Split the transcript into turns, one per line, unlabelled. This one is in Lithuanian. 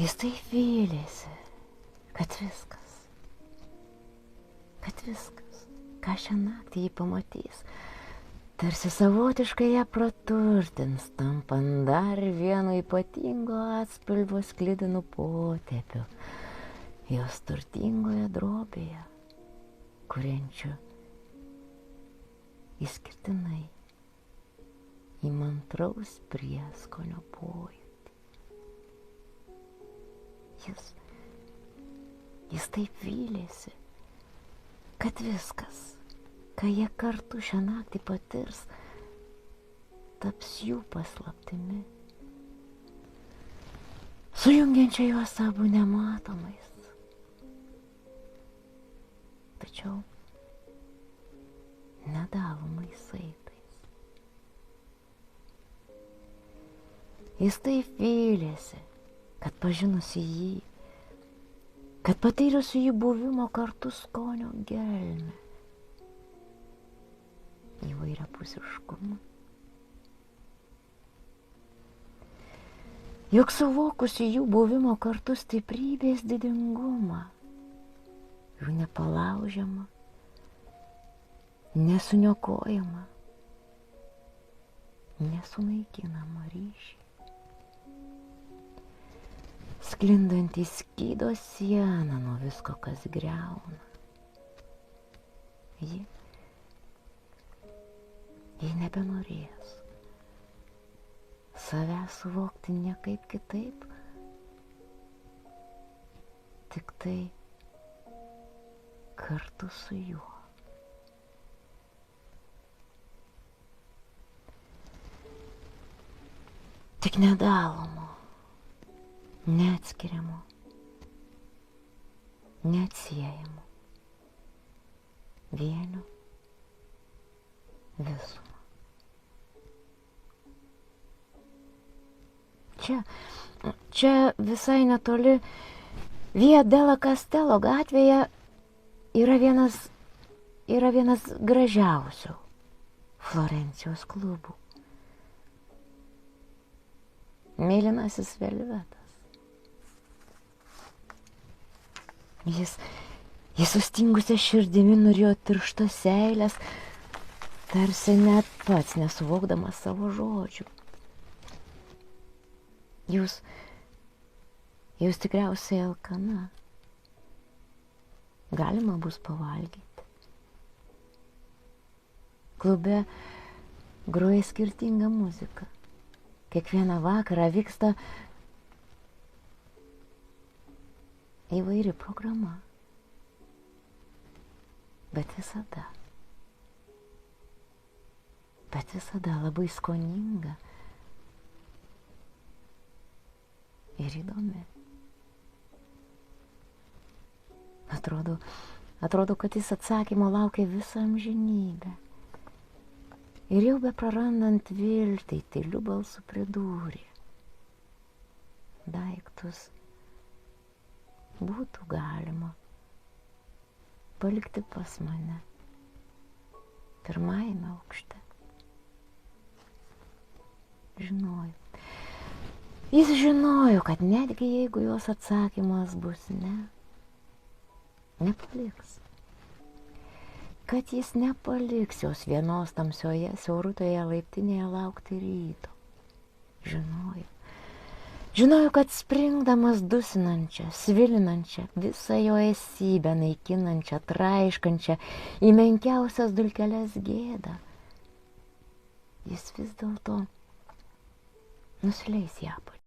Jis taip vylėsi, kad viskas, ką šią naktį jį pamatys, tarsi savotiškai ją praturtins, tampant dar vienu ypatingo atspalvio sklidinu potėpiu, jos turtingoje drobėje, kuriančiu išskirtinai įmantraus prieskonio pojūtį. Jis taip vylėsi, kad viskas, ką jie kartu šią naktį patirs, taps jų paslaptimi, sujungiančia juos abu nematomais, tačiau nedalomais saitais. Jis taip vylėsi, kad pažinusi jį, kad patyrusi jį buvimo kartu skonio gelmę, įvairiapusiškumą. Juk suvokusi jų buvimo kartu stiprybės didingumą, jų nepalaužiamą, nesuniokojamą, nesunaikinamą ryšį, sklindantį skydo sieną nuo visko, kas griauna. Ji nebenorės savęs suvokti niekaip kitaip, tik tai kartu su juo. Tik nedalomo, neatskiriamo, neatsiejamo, vienio visumą. Čia visai netoli Via della Castello gatvėje yra vienas gražiausių Florencijos klubų. Mėlynasis velvetas. Jis sustingusia širdimi norėjo tirštas seilės, tarsi net pats nesuvokdamas savo žodžių. Jūs tikriausiai alkana. Galima bus pavalgyti. Klube groja skirtinga muzika. Kiekvieną vakarą vyksta įvairi programa. Bet visada labai skoninga ir įdomi. Atrodo, kad jis atsakymo laukia visą amžinybę. Ir jau be prarandant viltį, tyliu balsu pridūrė. Daiktus būtų galima palikti pas mane pirmajame aukšte. Jis žinojo, kad netgi jeigu jos atsakymas bus ne, nepaliks. Kad jis nepaliks jos vienos tamsioje, siaurutoje laiptinėje laukti ryto. Žinojo, kad springdamas dusinančią, svilinančią, visą jo esybę naikinančią, traiškančią, į menkiausias dulkeles gėdą, jis vis dėlto nusileis ją pačią.